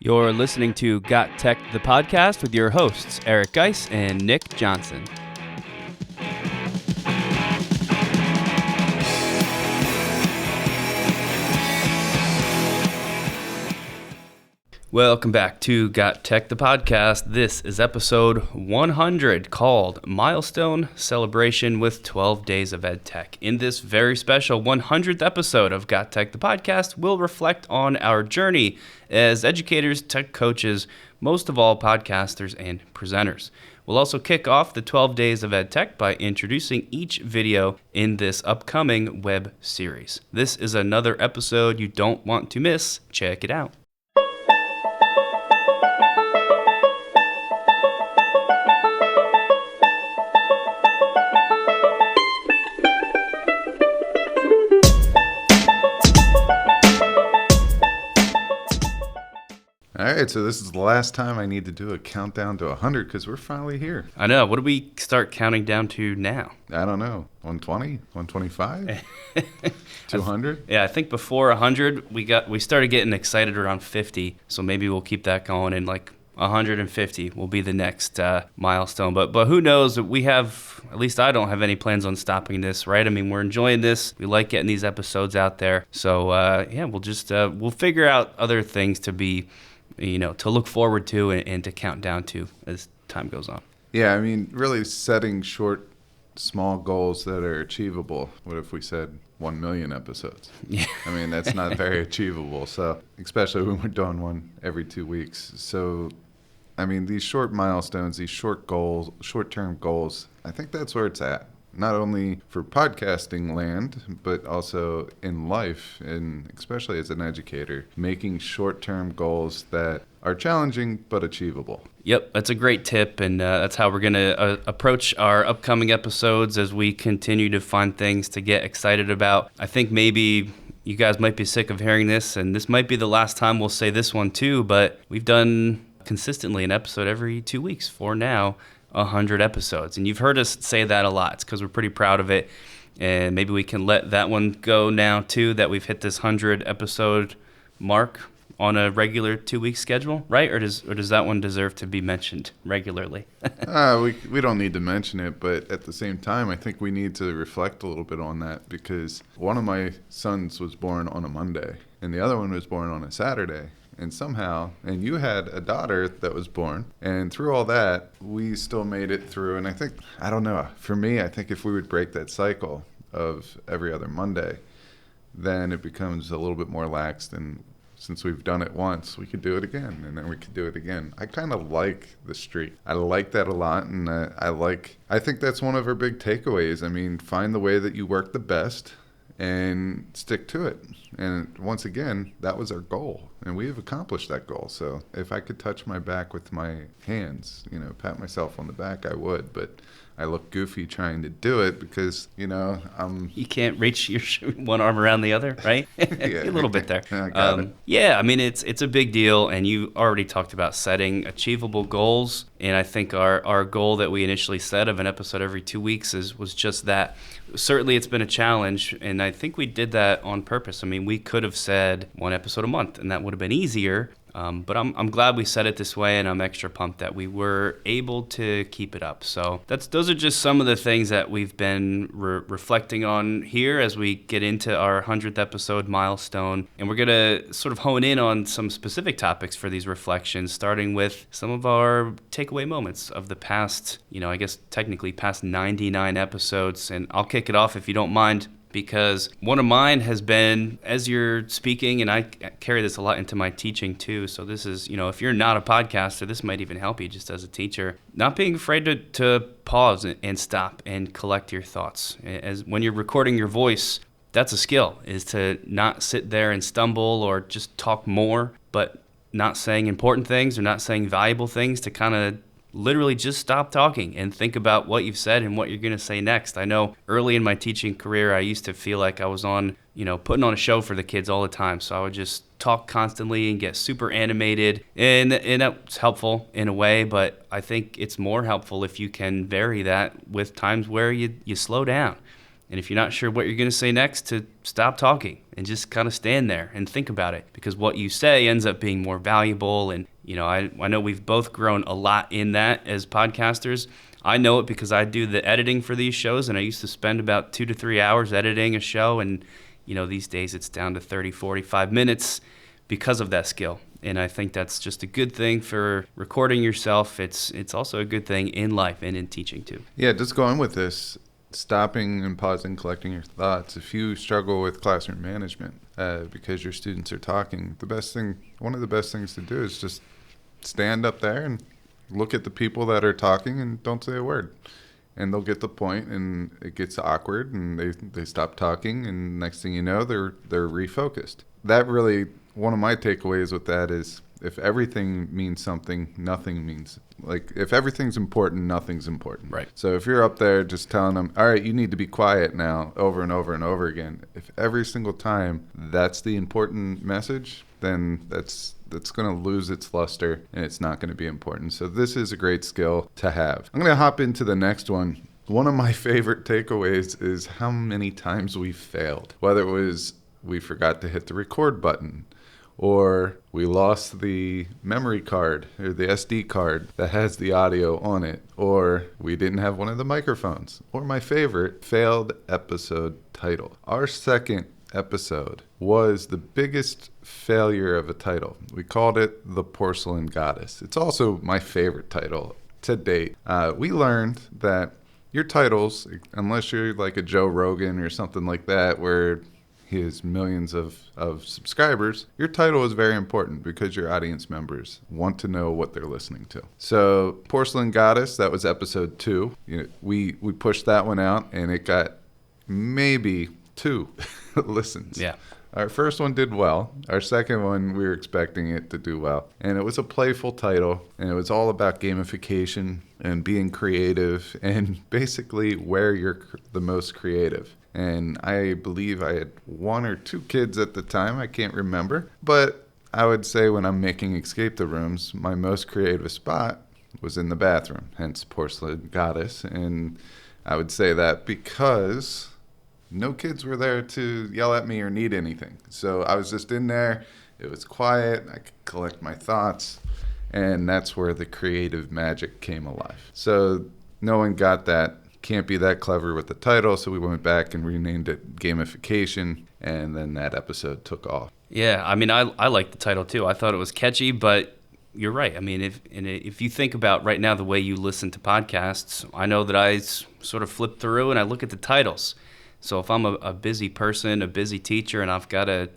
You're listening to GotTechED the Podcast with your hosts, Eric Geis and Nick Johnson. Welcome back to GotTechED the Podcast. This is episode 100 called Milestone Celebration with 12 Days of EdTech. In this very special 100th episode of GotTechED the Podcast, we'll reflect on our journey as educators, tech coaches, most of all podcasters and presenters. We'll also kick off the 12 Days of EdTech by introducing each video in this upcoming web series. This is another episode you don't want to miss. Check it out. All right, so this is the last time I need to do a countdown to 100 because we're finally here. I know. What do we start counting down to now? I don't know. 120? 125? 200? Yeah, I think before 100, we started getting excited around 50, so maybe we'll keep that going, and like 150 will be the next milestone. But who knows? We have, at least I don't have any plans on stopping this, right? I mean, we're enjoying this. We like getting these episodes out there. So, yeah, we'll just, we'll figure out other things to be, to look forward to and to count down to as time goes on. Yeah, I mean, really setting short, small goals that are achievable. What if we said 1 million episodes? Yeah. I mean, that's not very achievable. So, especially when we're doing one every 2 weeks. So, I mean, these short milestones, these short goals, short-term goals, I think that's where it's at. Not only for podcasting land, but also in life, and especially as an educator, making short-term goals that are challenging but achievable. Yep, that's a great tip, and that's how we're going to approach our upcoming episodes as we continue to find things to get excited about. I think maybe you guys might be sick of hearing this, and this might be the last time we'll say this one too, but we've done consistently an episode every 2 weeks for now. 100 episodes, and you've heard us say that a lot. It's because we're pretty proud of it, and maybe we can let that one go now too, that we've hit this 100 episode mark on a regular 2-week schedule, right? Or does that one deserve to be mentioned regularly? We don't need to mention it, but at the same time, I think we need to reflect a little bit on that, because one of my sons was born on a Monday and the other one was born on a Saturday. And somehow, and you had a daughter that was born, and through all that, we still made it through. And I don't know, for me, I think if we would break that cycle of every other Monday, then it becomes a little bit more lax. And since we've done it once, we could do it again, and then we could do it again. I kind of like the streak. I like that a lot, and I think that's one of our big takeaways. I mean, find the way that you work the best and stick to it. And once again, that was our goal, and we have accomplished that goal. So if I could touch my back with my hands, pat myself on the back, I would, but I look goofy trying to do it because, You can't reach your one arm around the other, right? Yeah, a little bit there. I got it. Yeah, I mean, it's a big deal, and you already talked about setting achievable goals, and I think our goal that we initially set of an episode every 2 weeks was just that. Certainly it's been a challenge, and I think we did that on purpose. I mean, we could have said one episode a month, and that would have been easier. But I'm glad we said it this way, and I'm extra pumped that we were able to keep it up. So those are just some of the things that we've been reflecting on here as we get into our 100th episode milestone. And we're going to sort of hone in on some specific topics for these reflections, starting with some of our takeaway moments of the past, I guess technically past 99 episodes. And I'll kick it off if you don't mind, because one of mine has been, as you're speaking, and I carry this a lot into my teaching too, so this is, if you're not a podcaster, this might even help you just as a teacher, not being afraid to pause and stop and collect your thoughts. As when you're recording your voice, that's a skill, is to not sit there and stumble or just talk more, but not saying important things or not saying valuable things, to kind of literally just stop talking and think about what you've said and what you're going to say next. I know early in my teaching career, I used to feel like I was putting on a show for the kids all the time. So I would just talk constantly and get super animated, and that's helpful in a way, but I think it's more helpful if you can vary that with times where you slow down And if you're not sure what you're going to say next, to stop talking and just kind of stand there and think about it, because what you say ends up being more valuable. And, I know we've both grown a lot in that as podcasters. I know it because I do the editing for these shows, and I used to spend about 2 to 3 hours editing a show. And, these days it's down to 30, 45 minutes because of that skill. And I think that's just a good thing for recording yourself. It's also a good thing in life and in teaching too. Yeah, just going with this, stopping and pausing, collecting your thoughts. If you struggle with classroom management because your students are talking, one of the best things to do is just stand up there and look at the people that are talking and don't say a word. And they'll get the point, and it gets awkward, and they stop talking, and next thing you know, they're refocused. That really, one of my takeaways with that is, if everything means something, nothing means, if everything's important, nothing's important. Right. So if you're up there just telling them, all right, you need to be quiet now, over and over and over again, if every single time that's the important message, then that's going to lose its luster, and it's not going to be important. So this is a great skill to have. I'm going to hop into the next one. One of my favorite takeaways is how many times we failed, whether it was we forgot to hit the record button, or we lost the memory card or the SD card that has the audio on it, or we didn't have one of the microphones, or my favorite, failed episode title. Our second episode was the biggest failure of a title. We called it The Porcelain Goddess. It's also my favorite title to date. We learned that your titles, unless you're like a Joe Rogan or something like that, where he has millions of subscribers, your title is very important because your audience members want to know what they're listening to. So Porcelain Goddess, that was episode 2. We pushed that one out, and it got maybe 2 listens. Yeah. Our first one did well. Our second one, we were expecting it to do well. And it was a playful title, and it was all about gamification and being creative, and basically where you're the most creative. And I believe I had 1 or 2 kids at the time. I can't remember. But I would say when I'm making Escape the Rooms, my most creative spot was in the bathroom, hence Porcelain Goddess. And I would say that because no kids were there to yell at me or need anything. So I was just in there. It was quiet. I could collect my thoughts. And that's where the creative magic came alive. So no one got that. Can't be that clever with the title. So we went back and renamed it Gamification. And then that episode took off. Yeah, I mean, I like the title too. I thought it was catchy, but you're right. I mean, if you think about right now the way you listen to podcasts, I know that I sort of flip through and I look at the titles. So if I'm a busy person, a busy teacher, and I've got a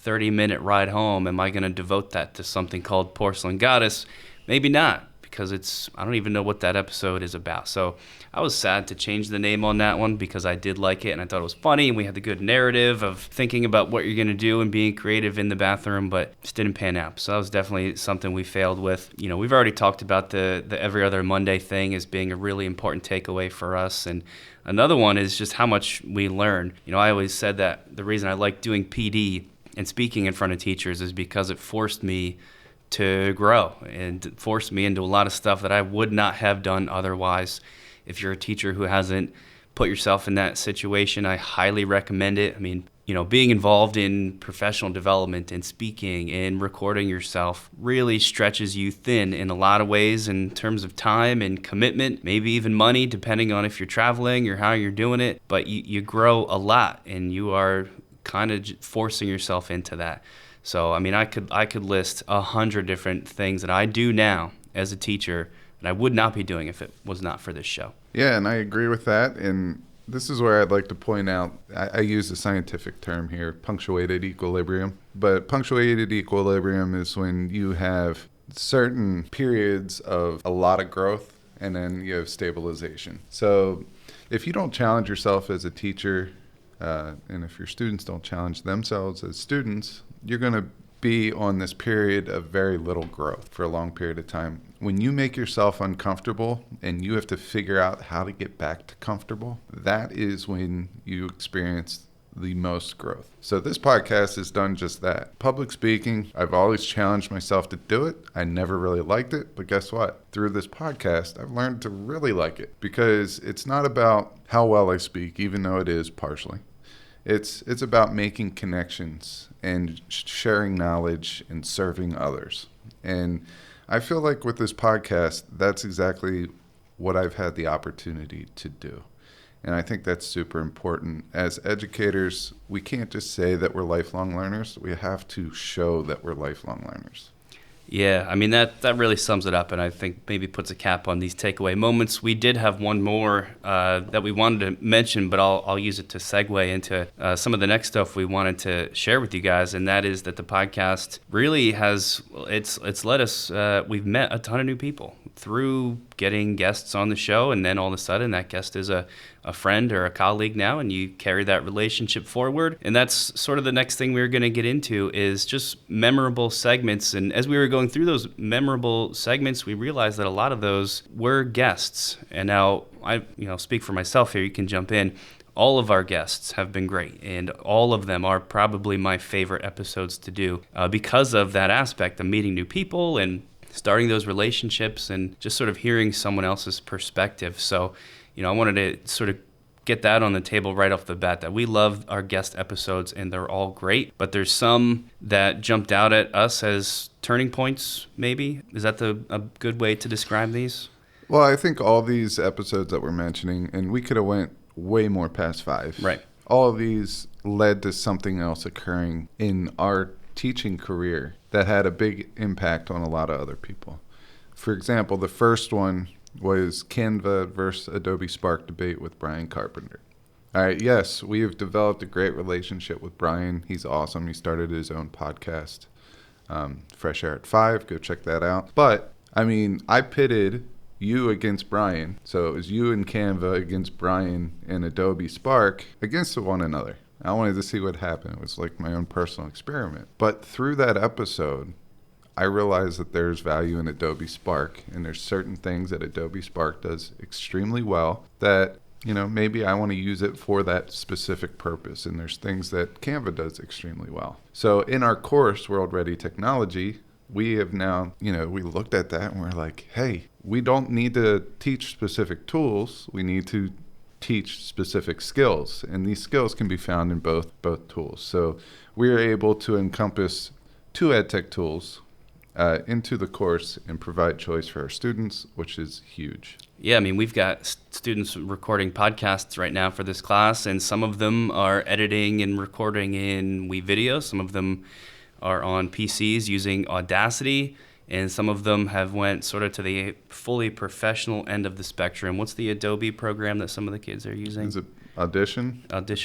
30-minute ride home, am I going to devote that to something called Porcelain Goddess? Maybe not, because I don't even know what that episode is about. So I was sad to change the name on that one because I did like it and I thought it was funny, and we had the good narrative of thinking about what you're going to do and being creative in the bathroom, but just didn't pan out. So that was definitely something we failed with. We've already talked about the every other Monday thing as being a really important takeaway for us, and another one is just how much we learn. I always said that the reason I like doing PD and speaking in front of teachers is because it forced me to grow and forced me into a lot of stuff that I would not have done otherwise. If you're a teacher who hasn't put yourself in that situation, I highly recommend it. I mean, being involved in professional development and speaking and recording yourself really stretches you thin in a lot of ways in terms of time and commitment, maybe even money, depending on if you're traveling or how you're doing it. But you grow a lot, and you are kind of forcing yourself into that. So, I mean, I could list 100 different things that I do now as a teacher that I would not be doing if it was not for this show. Yeah, and I agree with that. And this is where I'd like to point out, I use a scientific term here, punctuated equilibrium. But punctuated equilibrium is when you have certain periods of a lot of growth and then you have stabilization. So if you don't challenge yourself as a teacher, and if your students don't challenge themselves as students, you're going to be on this period of very little growth for a long period of time. When you make yourself uncomfortable and you have to figure out how to get back to comfortable, that is when you experience the most growth. So this podcast has done just that. Public speaking, I've always challenged myself to do it. I never really liked it, but guess what? Through this podcast, I've learned to really like it because it's not about how well I speak, even though it is partially. It's about making connections and sharing knowledge and serving others. And I feel like with this podcast, that's exactly what I've had the opportunity to do. And I think that's super important. As educators, we can't just say that we're lifelong learners. We have to show that we're lifelong learners. Yeah, I mean, that really sums it up, and I think maybe puts a cap on these takeaway moments. We did have one more that we wanted to mention, but I'll use it to segue into some of the next stuff we wanted to share with you guys, and that is that the podcast really has, it's let us, we've met a ton of new people through getting guests on the show, and then all of a sudden that guest is a friend or a colleague now, and you carry that relationship forward. And that's sort of the next thing we were going to get into is just memorable segments. And as we were going through those memorable segments, we realized that a lot of those were guests. And now I speak for myself here, you can jump in. All of our guests have been great, and all of them are probably my favorite episodes to do because of that aspect of meeting new people and starting those relationships and just sort of hearing someone else's perspective. So, I wanted to sort of get that on the table right off the bat, that we love our guest episodes and they're all great, but there's some that jumped out at us as turning points, maybe. Is that a good way to describe these? Well, I think all these episodes that we're mentioning, and we could have went way more past 5. Right. All of these led to something else occurring in our teaching career that had a big impact on a lot of other people. For example, the first one was Canva versus Adobe Spark debate with Brian Carpenter. All right, yes, we have developed a great relationship with Brian. He's awesome. He started his own podcast, Fresh Air at 5. Go check that out. But, I pitted you against Brian. So it was you and Canva against Brian and Adobe Spark against one another. I wanted to see what happened. It was like my own personal experiment. But through that episode, I realized that there's value in Adobe Spark, and there's certain things that Adobe Spark does extremely well that, maybe I want to use it for that specific purpose. And there's things that Canva does extremely well. So in our course, World Ready Technology, we have now, we looked at that and we're like, hey, we don't need to teach specific tools. We need to teach specific skills. And these skills can be found in both tools. So we're able to encompass 2 EdTech tools into the course and provide choice for our students, which is huge. Yeah, we've got students recording podcasts right now for this class, and some of them are editing and recording in WeVideo. Some of them are on PCs using Audacity, and some of them have went sort of to the fully professional end of the spectrum. What's the Adobe program that some of the kids are using? Is it Audition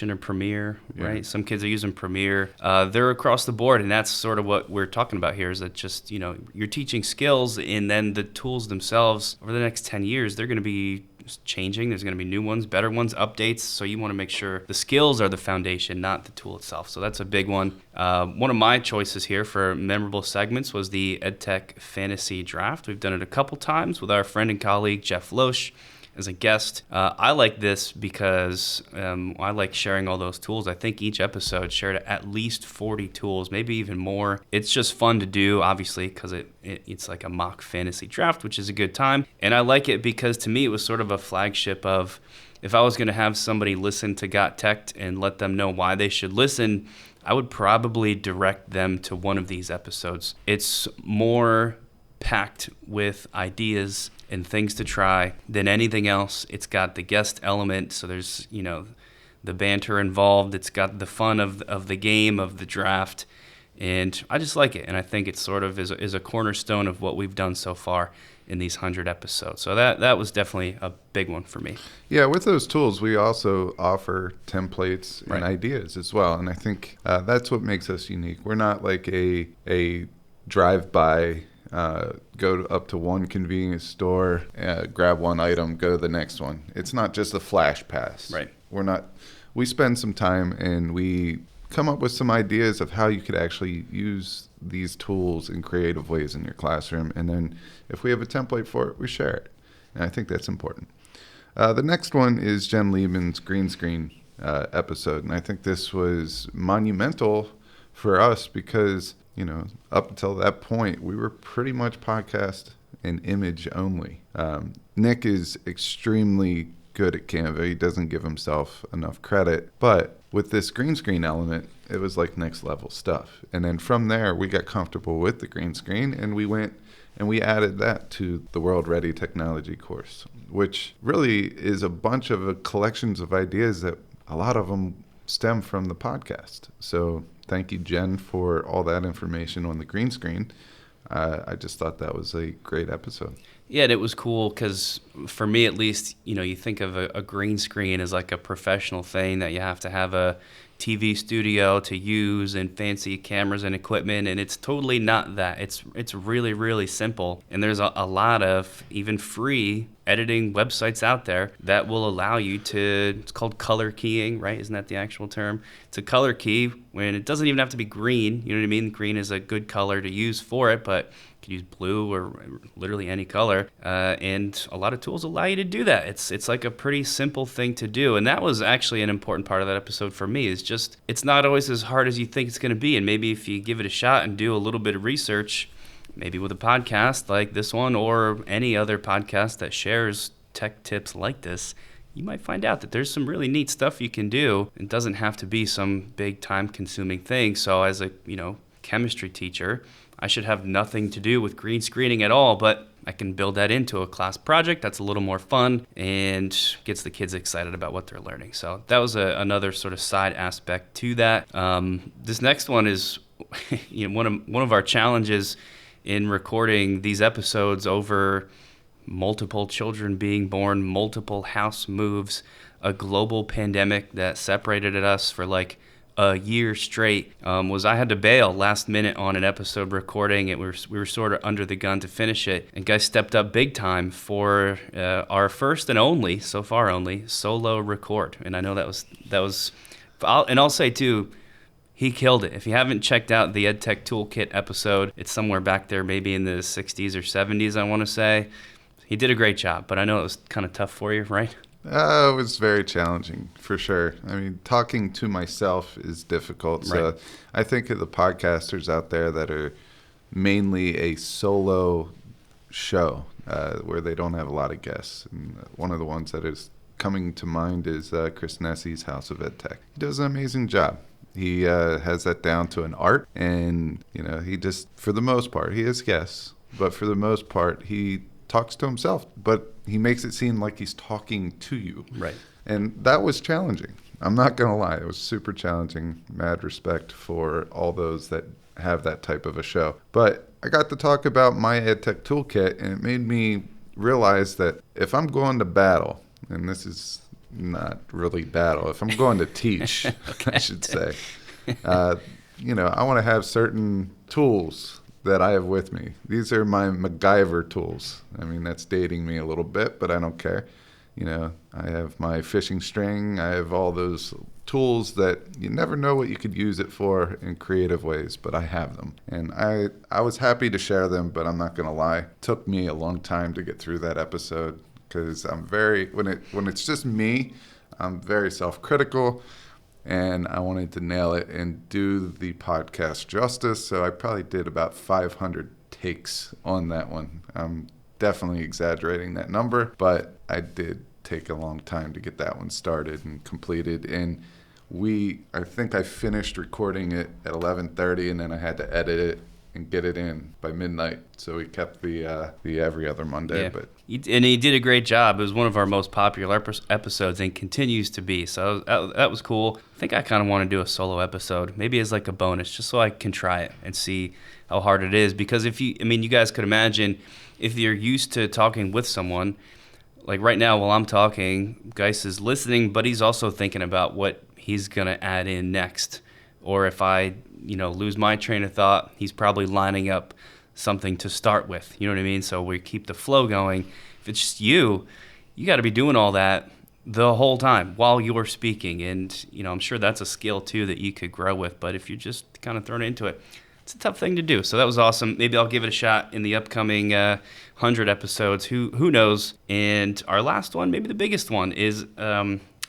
or Premiere, yeah. Right? Some kids are using Premiere. They're across the board, and that's sort of what we're talking about here, is that just, you're teaching skills, and then the tools themselves, over the next 10 years, they're going to be changing. There's going to be new ones, better ones, updates, so you want to make sure the skills are the foundation, not the tool itself. So that's a big one. One of my choices here for memorable segments was the EdTech Fantasy Draft. We've done it a couple times with our friend and colleague, Jeff Loesch, as a guest. I like this because I like sharing all those tools. I think each episode shared at least 40 tools, maybe even more. It's just fun to do, obviously, because it's like a mock fantasy draft, which is a good time. And I like it because, to me, it was sort of a flagship of, if I was going to have somebody listen to GotTechED and let them know why they should listen, I would probably direct them to one of these episodes. It's more packed with ideas and things to try than anything else. It's got the guest element, so there's, the banter involved. It's got the fun of the game, of the draft, and I just like it. And I think it sort of is a cornerstone of what we've done so far in these 100 episodes. So that was definitely a big one for me. Yeah, with those tools, we also offer templates and ideas as well. And I think that's what makes us unique. We're not like a drive-by, go up to one convenience store, grab one item, go to the next one. It's not just a flash pass. Right. We spend some time and we come up with some ideas of how you could actually use these tools in creative ways in your classroom. And then if we have a template for it, we share it. And I think that's important. The next one is Jen Liebman's green screen episode. And I think this was monumental for us because, up until that point, we were pretty much podcast and image only. Nick is extremely good at Canva. He doesn't give himself enough credit. But with this green screen element, it was like next level stuff. And then from there, we got comfortable with the green screen, and we went and we added that to the World Ready Technology course, which really is a bunch of collections of ideas that a lot of them stem from the podcast. So thank you, Jen, for all that information on the green screen. I just thought that was a great episode. Yeah, and it was cool because for me at least, you think of a green screen as like a professional thing that you have to have a TV studio to use and fancy cameras and equipment, and it's totally not that. It's really, really simple, and there's a lot of even free editing websites out there that will allow you to, it's called color keying, right? Isn't that the actual term? It's a color key when it doesn't even have to be green, you know what I mean? Green is a good color to use for it, but you could use blue or literally any color, and a lot of tools allow you to do that. It's like a pretty simple thing to do, and that was actually an important part of that episode for me, is just, it's not always as hard as you think it's going to be, and maybe if you give it a shot and do a little bit of research, maybe with a podcast like this one or any other podcast that shares tech tips like this, you might find out that there's some really neat stuff you can do. It doesn't have to be some big time-consuming thing. So as a chemistry teacher, I should have nothing to do with green screening at all, but I can build that into a class project that's a little more fun and gets the kids excited about what they're learning. So that was another sort of side aspect to that. This next one is one of our challenges in recording these episodes over multiple children being born, multiple house moves, a global pandemic that separated us for like a year straight, was I had to bail last minute on an episode recording. We were sort of under the gun to finish it, and guys stepped up big time for our first and only, so far only, solo record. And I know that was, I'll say too, he killed it. If you haven't checked out the EdTech Toolkit episode, it's somewhere back there, maybe in the 60s or 70s, I want to say. He did a great job, but I know it was kind of tough for you, right? It was very challenging, for sure. I mean, talking to myself is difficult. So Right. I think of the podcasters out there that are mainly a solo show where they don't have a lot of guests. And one of the ones that is coming to mind is Chris Nessi's House of EdTech. He does an amazing job. He has that down to an art, and he just, for the most part, he has guests, but for the most part, he talks to himself, but he makes it seem like he's talking to you. Right. And that was challenging. I'm not going to lie. It was super challenging. Mad respect for all those that have that type of a show. But I got to talk about my EdTech Toolkit, and it made me realize that if I'm going to battle, and this is not really battle, if I'm going to teach, I should say, I want to have certain tools that I have with me. These are my MacGyver tools. I mean, that's dating me a little bit, but I don't care. I have my fishing string. I have all those tools that you never know what you could use it for in creative ways, but I have them. And I was happy to share them, but I'm not going to lie. It took me a long time to get through that episode because when it's just me, I'm very self-critical. And I wanted to nail it and do the podcast justice. So I probably did about 500 takes on that one. I'm definitely exaggerating that number, but I did take a long time to get that one started and completed. And I think I finished recording it at 11:30, and then I had to edit it and get it in by midnight. So we kept the every other Monday. Yeah. But And he did a great job. It was one of our most popular episodes and continues to be. So that was cool. I think I kind of want to do a solo episode, maybe as like a bonus, just so I can try it and see how hard it is. Because you guys could imagine if you're used to talking with someone, like right now while I'm talking, Geis is listening, but he's also thinking about what he's going to add in next. Or if I, lose my train of thought, he's probably lining up something to start with. You know what I mean? So we keep the flow going. If it's just you got to be doing all that the whole time while you're speaking. And, I'm sure that's a skill too that you could grow with. But if you're just kind of thrown into it, it's a tough thing to do. So that was awesome. Maybe I'll give it a shot in the upcoming 100 episodes. Who knows? And our last one, maybe the biggest one, is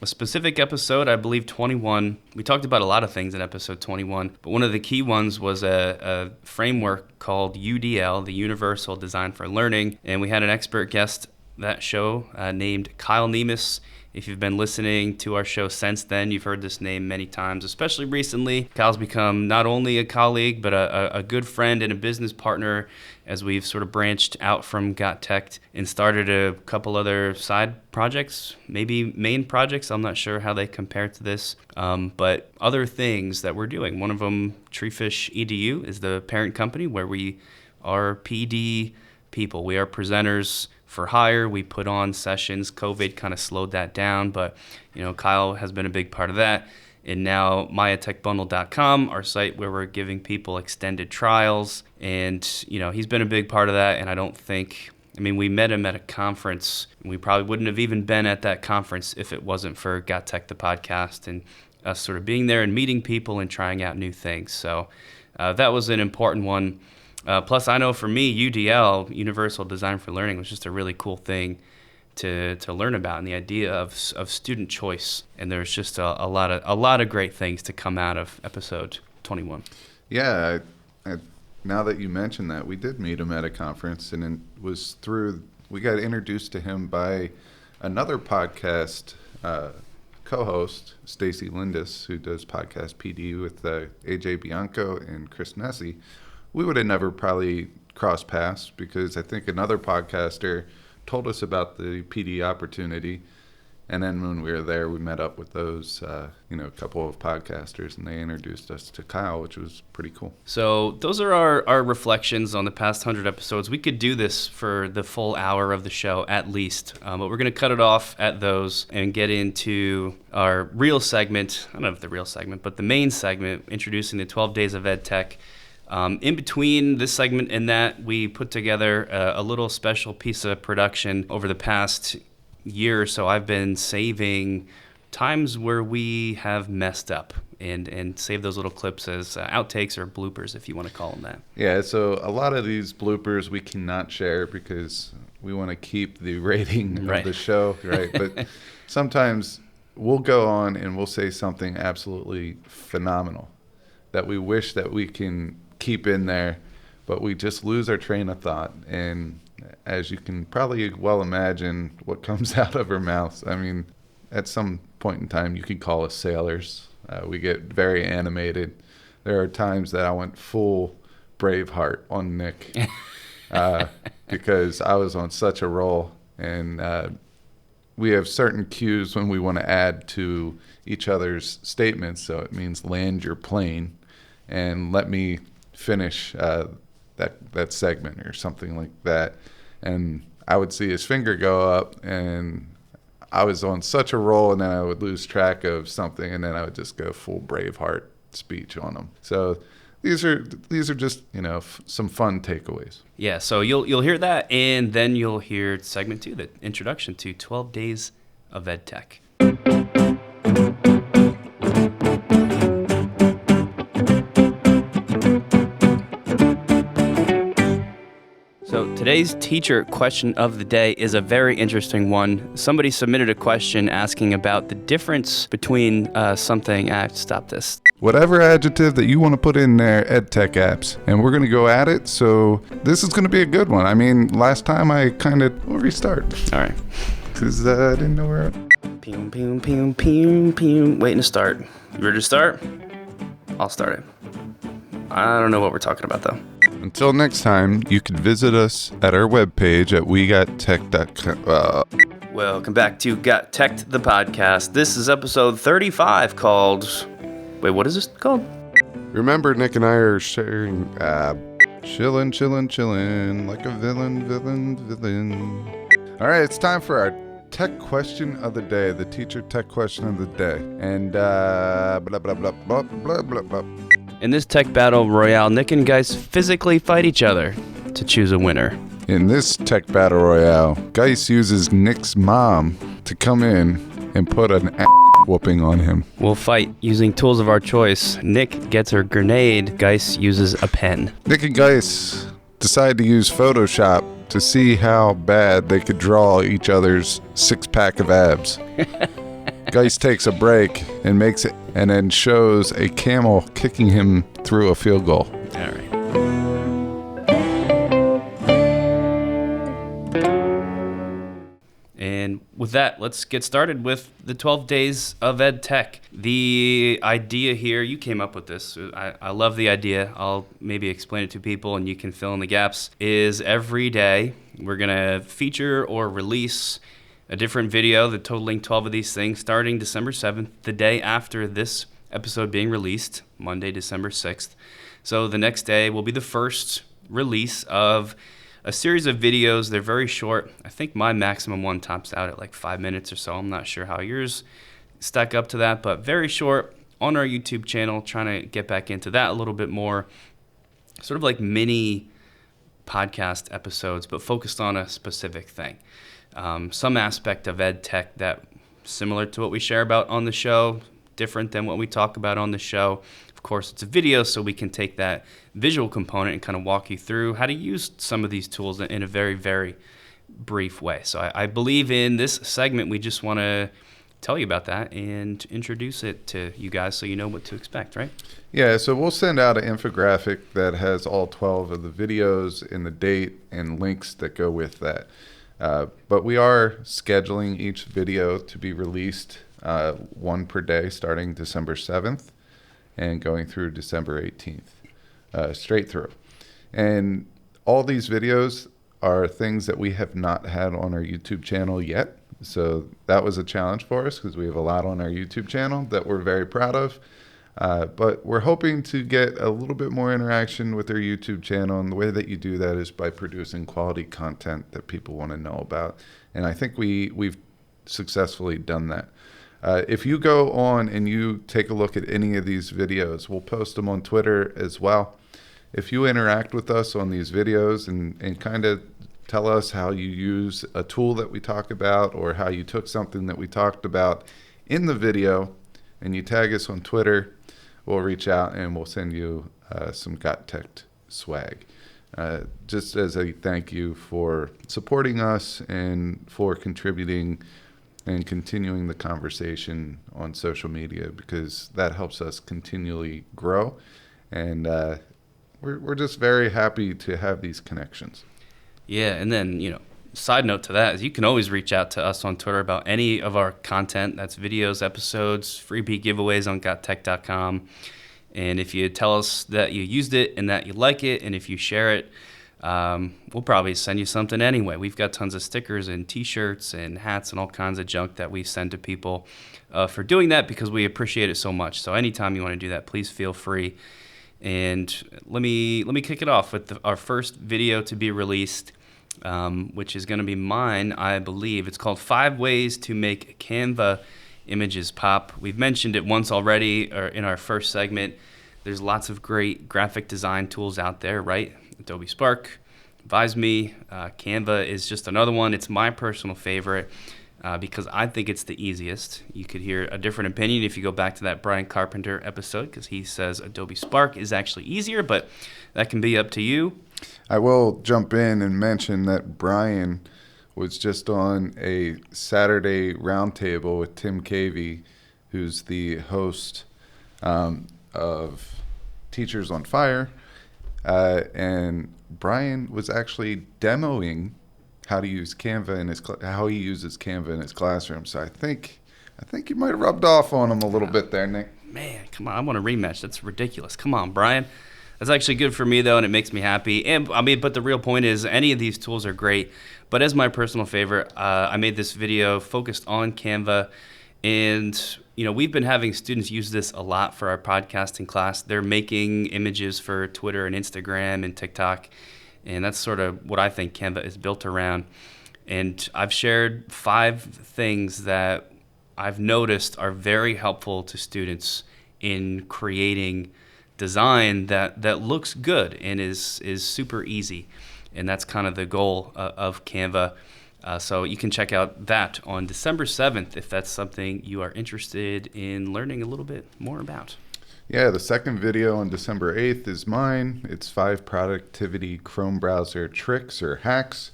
a specific episode, I believe 21. We talked about a lot of things in episode 21, but one of the key ones was a framework called UDL, the Universal Design for Learning, and we had an expert guest that show named Kyle Nemes. If you've been listening to our show since then, you've heard this name many times, especially recently. Kyle's become not only a colleague, but a good friend and a business partner as we've sort of branched out from GotTechED and started a couple other side projects, maybe main projects. I'm not sure how they compare to this, but other things that we're doing. One of them, Treefish EDU, is the parent company where we are PD people. We are presenters for hire. We put on sessions. COVID kind of slowed that down, but Kyle has been a big part of that. And now MyEdTechBundle.com, our site where we're giving people extended trials. And he's been a big part of that. And we met him at a conference. We probably wouldn't have even been at that conference if it wasn't for GotTechED the Podcast and us sort of being there and meeting people and trying out new things. So that was an important one. Plus, I know for me, UDL, Universal Design for Learning, was just a really cool thing to learn about, and the idea of student choice. And there's just a lot of great things to come out of episode 21. Yeah, now that you mention that, we did meet him at a conference, and it was we got introduced to him by another podcast co-host, Stacy Lindis, who does podcast PD with AJ Bianco and Chris Nessie. We would have never probably crossed paths because I think another podcaster told us about the PD opportunity. And then when we were there, we met up with those, a couple of podcasters, and they introduced us to Kyle, which was pretty cool. So those are our reflections on the past 100 episodes. We could do this for the full hour of the show at least, but we're going to cut it off at those and get into our real segment. I don't know if the real segment, but the main segment, introducing the 12 Days of EdTech. In between this segment and that, we put together a little special piece of production over the past year or so. I've been saving times where we have messed up and save those little clips as outtakes or bloopers, if you want to call them that. Yeah, so a lot of these bloopers we cannot share because we want to keep the rating of the show, right? But sometimes we'll go on and we'll say something absolutely phenomenal that we wish that we can keep in there, but we just lose our train of thought. And as you can probably well imagine what comes out of our mouths, I mean, at some point in time, you can call us sailors. We get very animated. There are times that I went full Braveheart on Nick because I was on such a roll. And we have certain cues when we want to add to each other's statements. So it means land your plane and let me finish that segment or something like that. And I would see his finger go up, and I was on such a roll, and then I would lose track of something, and then I would just go full Braveheart speech on him. So these are just some fun takeaways. Yeah, so you'll hear that, and then you'll hear segment 2, the introduction to 12 Days of EdTech. So today's teacher question of the day is a very interesting one. Somebody submitted a question asking about the difference between something. Stop this. Whatever adjective that you want to put in there, EdTech apps, and we're going to go at it. So this is going to be a good one. I mean, last time I we'll restart. All right. Because I didn't know where. Pew, pew, pew, pew, pew. Waiting to start. You ready to start? I'll start it. I don't know what we're talking about though. Until next time, you can visit us at our webpage at WeGotTech.com. Welcome back to GotTechED the Podcast. This is episode 35 called... Wait, what is this called? Remember, Nick and I are sharing... chillin' like a villain. All right, it's time for our tech question of the day, the teacher tech question of the day. And blah, blah, blah, blah, blah, blah, blah. In this tech battle royale, Nick and Geis physically fight each other to choose a winner. In this tech battle royale, Geis uses Nick's mom to come in and put an whooping on him. We'll fight using tools of our choice. Nick gets a grenade. Geis uses a pen. Nick and Geis decide to use Photoshop to see how bad they could draw each other's six-pack of abs. Geist takes a break and makes it, and then shows a camel kicking him through a field goal. All right. And with that, let's get started with the 12 Days of EdTech. The idea here, you came up with this. I love the idea. I'll maybe explain it to people and you can fill in the gaps. Is every day we're going to feature or release a different video, the totaling 12 of these things, starting December 7th, the day after this episode being released, Monday, December 6th. So the next day will be the first release of a series of videos. They're very short. I think my maximum one tops out at like 5 minutes or so. I'm not sure how yours stack up to that, but very short on our YouTube channel, trying to get back into that a little bit more. Sort of like mini podcast episodes, but focused on a specific thing. Some aspect of EdTech that similar to what we share about on the show, different than what we talk about on the show. Of course, it's a video, so we can take that visual component and kind of walk you through how to use some of these tools in a very, very brief way. So I believe in this segment, we just want to tell you about that and introduce it to you guys so you know what to expect, right? Yeah, so we'll send out an infographic that has all 12 of the videos and the date and links that go with that. But we are scheduling each video to be released one per day starting December 7th and going through December 18th, straight through. And all these videos are things that we have not had on our YouTube channel yet. So that was a challenge for us because we have a lot on our YouTube channel that we're very proud of. But we're hoping to get a little bit more interaction with our YouTube channel, and the way that you do that is by producing quality content that people want to know about. And I think we've successfully done that. If you go on and you take a look at any of these videos, we'll post them on Twitter as well. If you interact with us on these videos and kind of tell us how you use a tool that we talk about or how you took something that we talked about in the video and you tag us on Twitter, we'll reach out and we'll send you some GotTechED swag. Just as a thank you for supporting us and for contributing and continuing the conversation on social media, because that helps us continually grow. And we're just very happy to have these connections. Yeah, and then, side note to that is you can always reach out to us on Twitter about any of our content. That's videos, episodes, freebie giveaways on GotTech.com. And if you tell us that you used it and that you like it, and if you share it, we'll probably send you something anyway. We've got tons of stickers and T-shirts and hats and all kinds of junk that we send to people for doing that because we appreciate it so much. So anytime you want to do that, please feel free. And let me kick it off with our first video to be released, which is going to be mine, I believe. It's called 5 Ways to Make Canva Images Pop. We've mentioned it once already or in our first segment. There's lots of great graphic design tools out there, right? Adobe Spark, Visme, Canva is just another one. It's my personal favorite because I think it's the easiest. You could hear a different opinion if you go back to that Brian Carpenter episode because he says Adobe Spark is actually easier, but that can be up to you. I will jump in and mention that Brian was just on a Saturday roundtable with Tim Cavey, who's the host of Teachers on Fire. And Brian was actually demoing how to use Canva in how he uses Canva in his classroom. So I think you might have rubbed off on him a little bit there, Nick. Man, come on! I want a rematch. That's ridiculous. Come on, Brian. That's actually good for me though, and it makes me happy. And but the real point is, any of these tools are great. But as my personal favorite, I made this video focused on Canva, and we've been having students use this a lot for our podcasting class. They're making images for Twitter and Instagram and TikTok, and that's sort of what I think Canva is built around. And I've shared 5 things that I've noticed are very helpful to students in creating design that looks good and is super easy. And that's kind of the goal of Canva. So you can check out that on December 7th if that's something you are interested in learning a little bit more about. Yeah, the second video on December 8th is mine. It's 5 productivity Chrome browser tricks or hacks.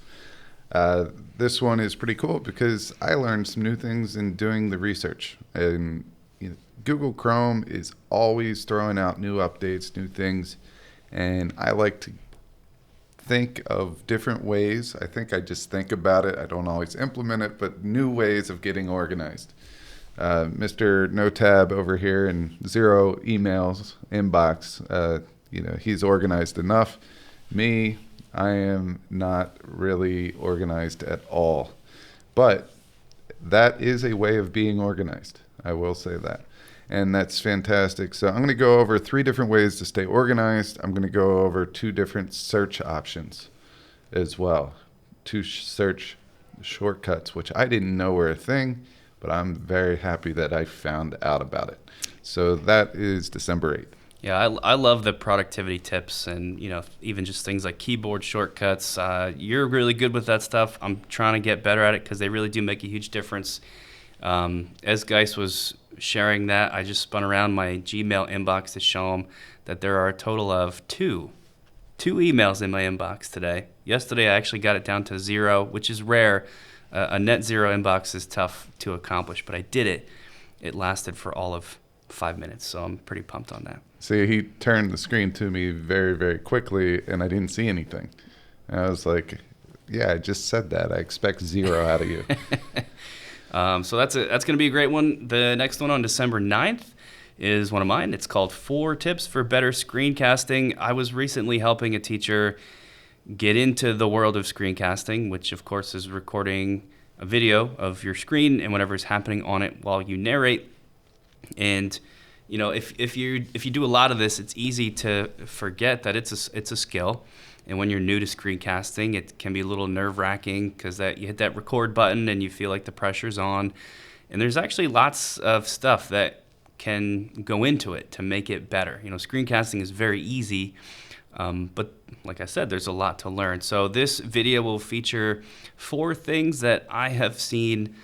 This one is pretty cool because I learned some new things in doing the research. And Google Chrome is always throwing out new updates, new things. And I like to think of different ways. I think I just think about it. I don't always implement it, but new ways of getting organized. Mr. No Tab over here in zero emails inbox, he's organized enough. Me, I am not really organized at all. But that is a way of being organized. I will say that. And that's fantastic. So I'm going to go over 3 different ways to stay organized. I'm going to go over 2 different search options as well. 2 search shortcuts, which I didn't know were a thing, but I'm very happy that I found out about it. So that is December 8th. Yeah, I love the productivity tips and, even just things like keyboard shortcuts. You're really good with that stuff. I'm trying to get better at it because they really do make a huge difference. As Geis was sharing that, I just spun around my Gmail inbox to show him that there are a total of two emails in my inbox today. Yesterday, I actually got it down to 0, which is rare. A net 0 inbox is tough to accomplish, but I did it. It lasted for all of 5 minutes, so I'm pretty pumped on that. See, he turned the screen to me very, very quickly, and I didn't see anything. And I was like, yeah, I just said that. I expect 0 out of you. So that's going to be a great one. The next one on December 9th is one of mine. It's called 4 Tips for Better Screencasting. I was recently helping a teacher get into the world of screencasting, which of course is recording a video of your screen and whatever's happening on it while you narrate. And if you do a lot of this, it's easy to forget that it's a skill. And when you're new to screencasting, it can be a little nerve-wracking because that you hit that record button and you feel like the pressure's on. And there's actually lots of stuff that can go into it to make it better. Screencasting is very easy, but like I said, there's a lot to learn. So this video will feature 4 things that I have seen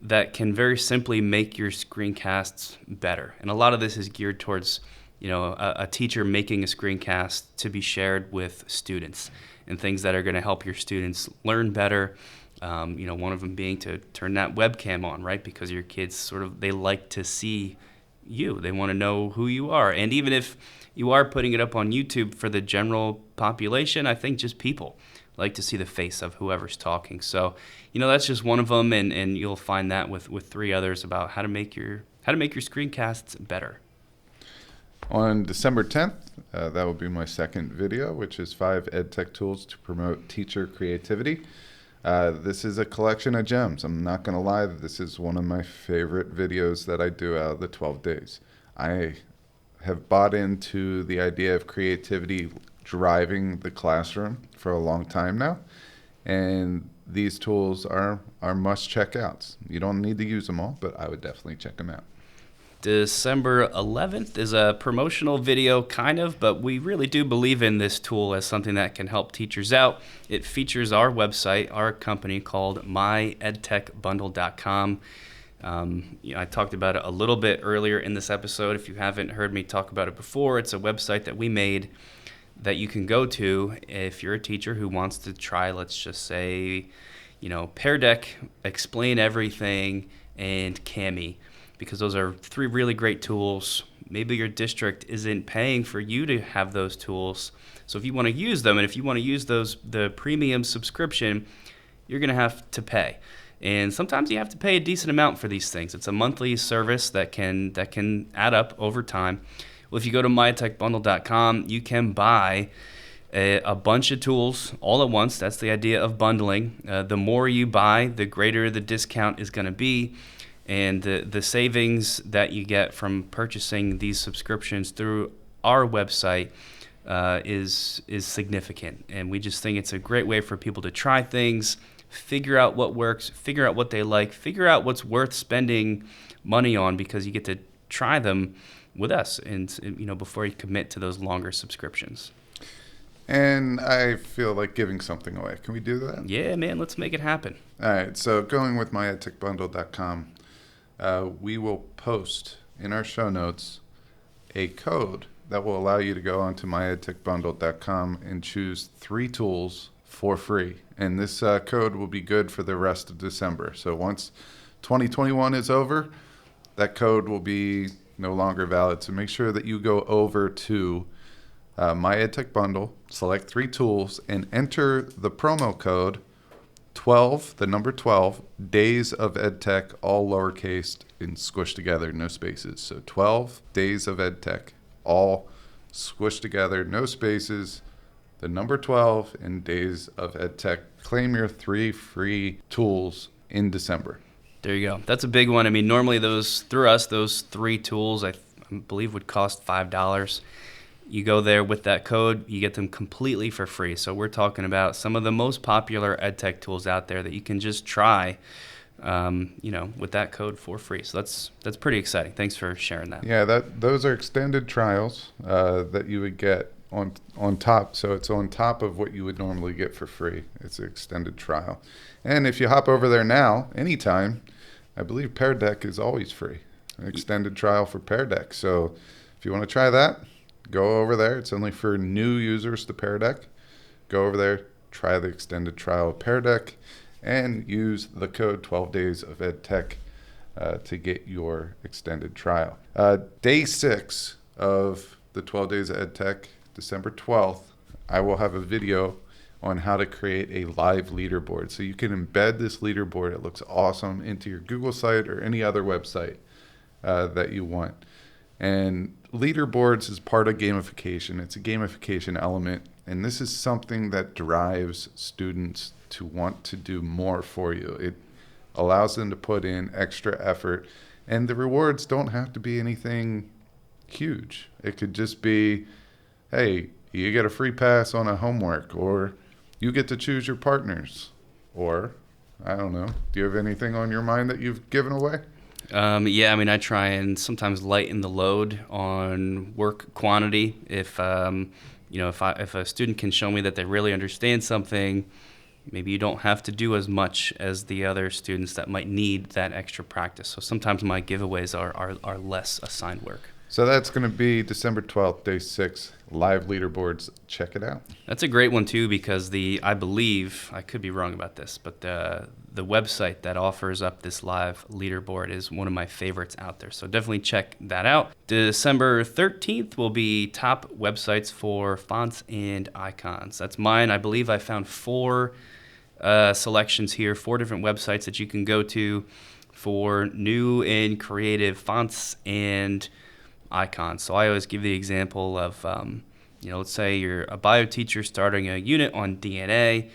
that can very simply make your screencasts better. And a lot of this is geared towards a teacher making a screencast to be shared with students and things that are going to help your students learn better. One of them being to turn that webcam on, right? Because your kids they like to see you. They want to know who you are. And even if you are putting it up on YouTube for the general population, I think just people like to see the face of whoever's talking. So, that's just one of them, and you'll find that with 3 others about how to make your screencasts better. On December 10th, that will be my second video, which is 5 EdTech tools to promote teacher creativity. This is a collection of gems. I'm not going to lie, this is one of my favorite videos that I do out of the 12 days. I have bought into the idea of creativity driving the classroom for a long time now, and these tools are must check outs. You don't need to use them all, but I would definitely check them out. December 11th is a promotional video, kind of, but we really do believe in this tool as something that can help teachers out. It features our website, our company called myedtechbundle.com. I talked about it a little bit earlier in this episode. If you haven't heard me talk about it before, it's a website that we made that you can go to if you're a teacher who wants to try, let's just say, Pear Deck, Explain Everything, and Kami, because those are 3 really great tools. Maybe your district isn't paying for you to have those tools. So if you want to use them, and if you want to use the premium subscription, you're going to have to pay. And sometimes you have to pay a decent amount for these things. It's a monthly service that can add up over time. Well, if you go to myedtechbundle.com, you can buy a bunch of tools all at once. That's the idea of bundling. The more you buy, the greater the discount is going to be. And the savings that you get from purchasing these subscriptions through our website is significant. And we just think it's a great way for people to try things, figure out what works, figure out what they like, figure out what's worth spending money on, because you get to try them with us and before you commit to those longer subscriptions. And I feel like giving something away. Can we do that? Yeah, man, let's make it happen. All right, so going with myedtechbundle.com, we will post in our show notes a code that will allow you to go onto myedtechbundle.com and choose 3 tools for free. And this code will be good for the rest of December. So once 2021 is over, that code will be no longer valid. So make sure that you go over to My EdTech Bundle, select 3 tools, and enter the promo code 12, the number 12, Days of EdTech, all lowercase and squished together, no spaces. So 12 Days of EdTech, all squished together, no spaces. The number 12 and Days of EdTech. Claim your 3 free tools in December. There you go. That's a big one. I mean, normally those 3 tools, I believe, would cost $5. You go there with that code, you get them completely for free. So we're talking about some of the most popular EdTech tools out there that you can just try, with that code for free. So that's pretty exciting. Thanks for sharing that. Yeah, those are extended trials that you would get on top. So it's on top of what you would normally get for free. It's an extended trial. And if you hop over there now, anytime, I believe Pear Deck is always free. An extended trial for Pear Deck. So if you want to try that, go over there. It's only for new users to Pear Deck. Go over there, try the extended trial of Pear Deck, and use the code 12 Days of EdTech to get your extended trial. Day 6 of the 12 Days of EdTech, December 12th, I will have a video on how to create a live leaderboard. So you can embed this leaderboard. It looks awesome into your Google site or any other website that you want. And leaderboards is part of gamification. It's a gamification element. And this is something that drives students to want to do more for you. It allows them to put in extra effort. And the rewards don't have to be anything huge. It could just be, hey, you get a free pass on a homework, or you get to choose your partners, or I don't know. Do you have anything on your mind that you've given away? I try and sometimes lighten the load on work quantity. If a student can show me that they really understand something, maybe you don't have to do as much as the other students that might need that extra practice. So sometimes my giveaways are less assigned work. So that's going to be December 12th, day 6, live leaderboards. Check it out. That's a great one, too, because I believe, I could be wrong about this, but the website that offers up this live leaderboard is one of my favorites out there. So definitely check that out. December 13th will be top websites for fonts and icons. That's mine. I believe I found 4 selections here, 4 different websites that you can go to for new and creative fonts and icons. So I always give the example of, let's say you're a bio teacher starting a unit on DNA,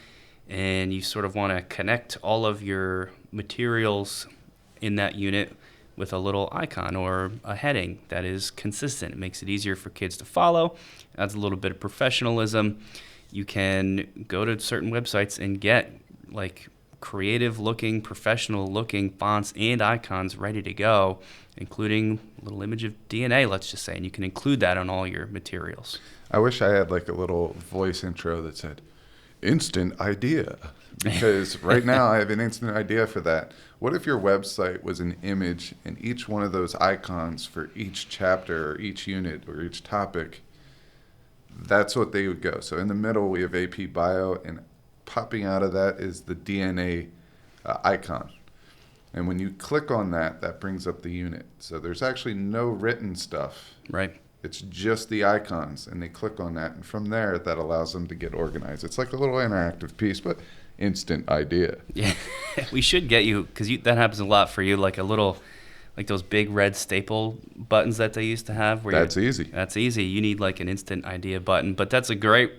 and you sort of want to connect all of your materials in that unit with a little icon or a heading that is consistent. It makes it easier for kids to follow, adds a little bit of professionalism. You can go to certain websites and get like creative looking, professional looking fonts and icons ready to go, including a little image of DNA, let's just say, and you can include that on all your materials. I wish I had like a little voice intro that said, instant idea, because right now I have an instant idea for that. What if your website was an image and each one of those icons for each chapter or each unit or each topic, that's what they would go. So in the middle we have AP Bio, and popping out of that is the DNA icon. And when you click on that, that brings up the unit. So there's actually no written stuff. Right. It's just the icons, and they click on that. And from there, that allows them to get organized. It's like a little interactive piece, but instant idea. Yeah, we should get you, because that happens a lot for you, like a little, like those big red staple buttons that they used to have. That's easy. That's easy. You need like an instant idea button, but that's a great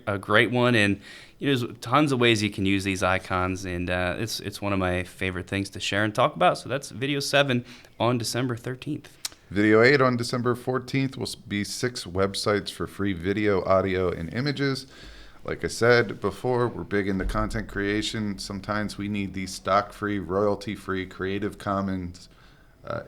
one. And there's tons of ways you can use these icons, and it's one of my favorite things to share and talk about. So that's video 7 on December 13th. Video 8 on December 14th will be 6 websites for free video, audio, and images. Like I said before, we're big into content creation. Sometimes we need these stock-free, royalty-free, Creative Commons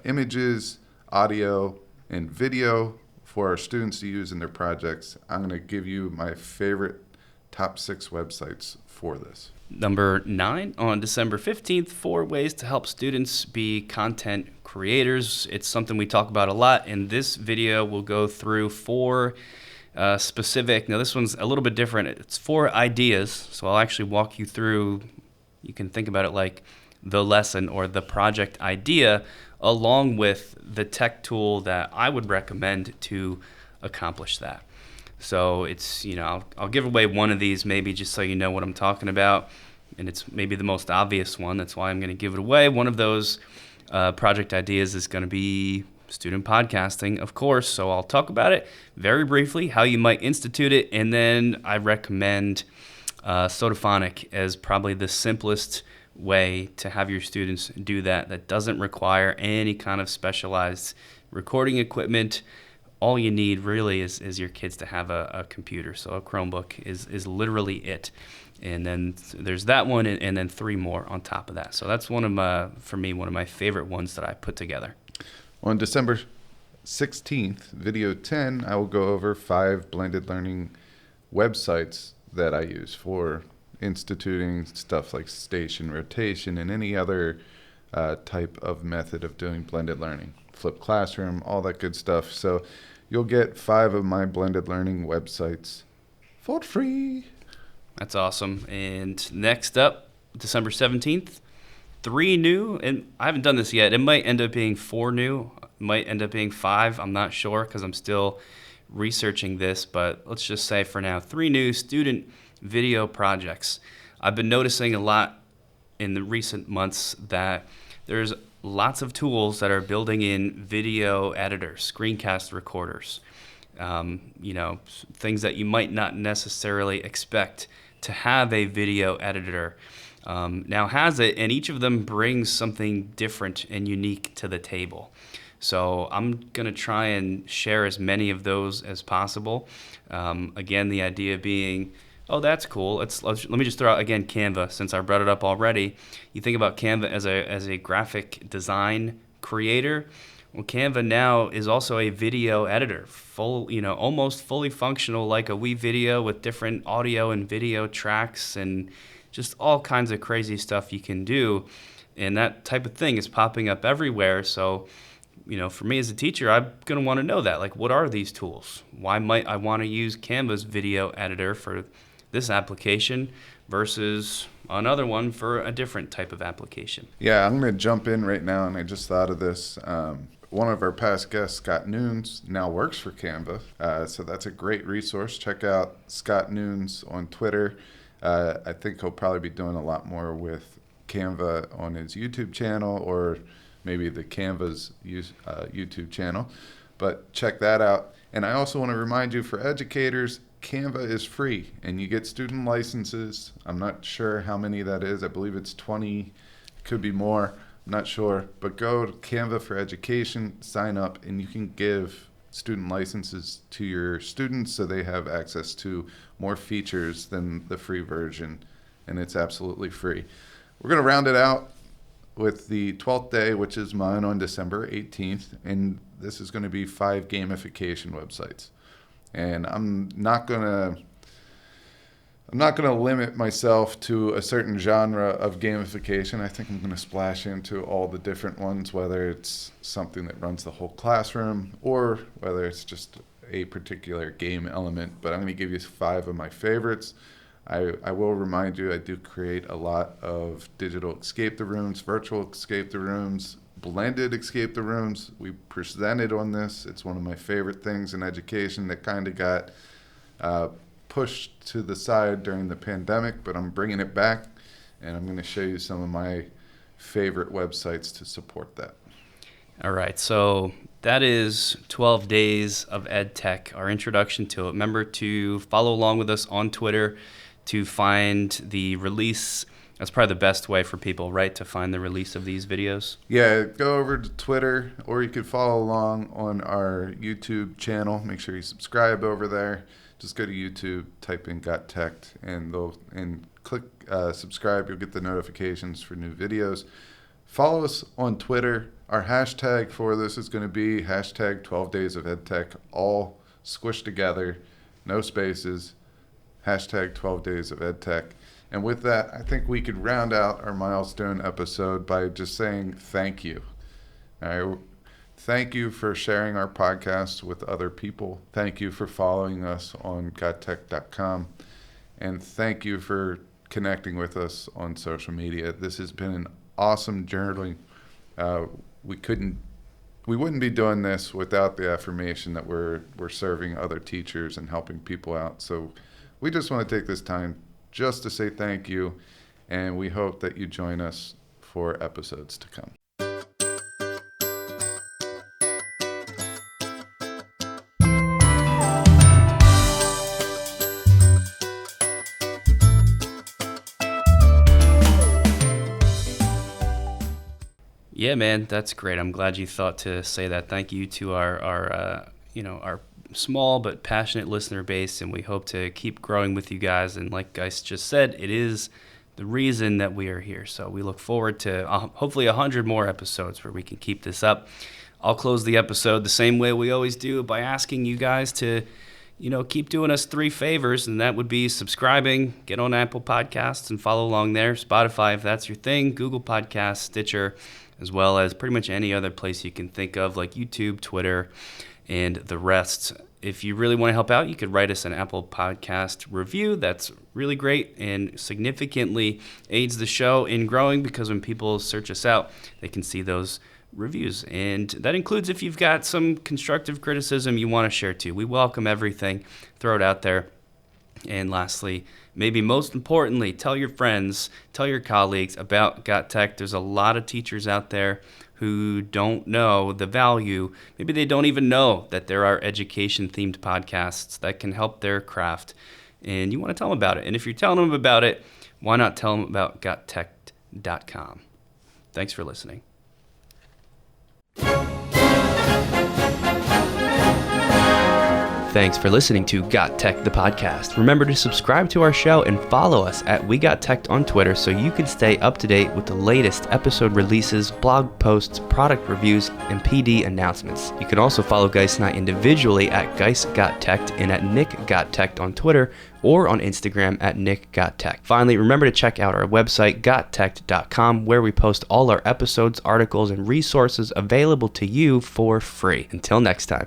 images, audio, and video for our students to use in their projects. I'm going to give you my favorite top 6 websites for this. Number 9 on December 15th, 4 ways to help students be content creators. It's something we talk about a lot. In this video, we'll go through 4 specific. Now, this one's a little bit different. It's 4 ideas, so I'll actually walk you through. You can think about it like the lesson or the project idea, along with the tech tool that I would recommend to accomplish that. So it's, I'll give away one of these maybe just so you know what I'm talking about, and it's maybe the most obvious one. That's why I'm going to give it away. One of those project ideas is going to be student podcasting, of course. So I'll talk about it very briefly, how you might institute it, and then I recommend Sodaphonic as probably the simplest way to have your students do that doesn't require any kind of specialized recording equipment. All you need really is your kids to have a computer. So a Chromebook is literally it. And then there's that one, and then 3 more on top of that. So that's for me, one of my favorite ones that I put together. On December 16th, video 10, I will go over 5 blended learning websites that I use for instituting stuff like station rotation and any other type of method of doing blended learning. Flipped classroom, all that good stuff. So you'll get 5 of my blended learning websites for free. That's awesome. And next up, December 17th, 3 new, and I haven't done this yet. It might end up being 4 new, it might end up being 5. I'm not sure because I'm still researching this, but let's just say for now, 3 new student video projects. I've been noticing a lot in the recent months that there's lots of tools that are building in video editors, screencast recorders, things that you might not necessarily expect to have a video editor now has it, and each of them brings something different and unique to the table. So I'm going to try and share as many of those as possible. Again, the idea being, oh, that's cool. Let me just throw out, again, Canva, since I brought it up already. You think about Canva as a graphic design creator. Well, Canva now is also a video editor, almost fully functional like a WeVideo with different audio and video tracks and just all kinds of crazy stuff you can do. And that type of thing is popping up everywhere. So, for me as a teacher, I'm going to want to know that. Like, what are these tools? Why might I want to use Canva's video editor for this application versus another one for a different type of application? Yeah, I'm going to jump in right now, and I just thought of this. One of our past guests, Scott Nunes, now works for Canva, so that's a great resource. Check out Scott Nunes on Twitter. I think he'll probably be doing a lot more with Canva on his YouTube channel, or maybe the Canva's YouTube channel, but check that out. And I also want to remind you, for educators, Canva is free, and you get student licenses. I'm not sure how many that is. I believe it's 20, could be more. I'm not sure, but go to Canva for Education, sign up, and you can give student licenses to your students so they have access to more features than the free version, and it's absolutely free. We're going to round it out with the 12th day, which is mine on December 18th, and this is going to be 5 gamification websites. And I'm not gonna limit myself to a certain genre of gamification. I think I'm gonna splash into all the different ones, whether it's something that runs the whole classroom or whether it's just a particular game element. But I'm gonna give you 5 of my favorites. I will remind you, I do create a lot of digital escape the rooms, virtual escape the rooms, blended escape the rooms. We presented on this. It's one of my favorite things in education that kind of got pushed to the side during the pandemic, but I'm bringing it back, and I'm going to show you some of my favorite websites to support that. All right, so that is 12 Days of EdTech, our introduction to it. Remember to follow along with us on Twitter to find the release. That's probably the best way for people, right, to find the release of these videos? Yeah, go over to Twitter, or you could follow along on our YouTube channel. Make sure you subscribe over there. Just go to YouTube, type in GotTechED, and click subscribe. You'll get the notifications for new videos. Follow us on Twitter. Our hashtag for this is going to be hashtag 12 Days of EdTech, all squished together, no spaces, hashtag 12 Days of EdTech. And with that, I think we could round out our milestone episode by just saying thank you. All right. Thank you for sharing our podcast with other people. Thank you for following us on GotTech.com. And thank you for connecting with us on social media. This has been an awesome journey. We wouldn't be doing this without the affirmation that we're serving other teachers and helping people out. So we just want to take this time just to say thank you, and we hope that you join us for episodes to come. Yeah, man, that's great. I'm glad you thought to say that. Thank you to our small but passionate listener base, and we hope to keep growing with you guys. And like Geis just said, it is the reason that we are here. So we look forward to hopefully 100 more episodes where we can keep this up. I'll close the episode the same way we always do by asking you guys to, keep doing us 3 favors, and that would be subscribing, get on Apple Podcasts and follow along there, Spotify if that's your thing, Google Podcasts, Stitcher, as well as pretty much any other place you can think of, like YouTube, Twitter, and the rest. If you really want to help out, you could write us an Apple Podcast review. That's really great and significantly aids the show in growing, because when people search us out, they can see those reviews. And that includes if you've got some constructive criticism you want to share too. We welcome everything. Throw it out there. And lastly, maybe most importantly, tell your friends, tell your colleagues about GotTech. There's a lot of teachers out there who don't know the value. Maybe they don't even know that there are education-themed podcasts that can help their craft. And you want to tell them about it. And if you're telling them about it, why not tell them about GotTechED.com? Thanks for listening. Thanks for listening to GotTech the Podcast. Remember to subscribe to our show and follow us at We Got Tech on Twitter so you can stay up to date with the latest episode releases, blog posts, product reviews, and PD announcements. You can also follow Geis and I individually at Geis Got Tech and at Nick Got Tech on Twitter or on Instagram at Nick Got Tech. Finally, remember to check out our website, GotTechED.com, where we post all our episodes, articles, and resources available to you for free. Until next time.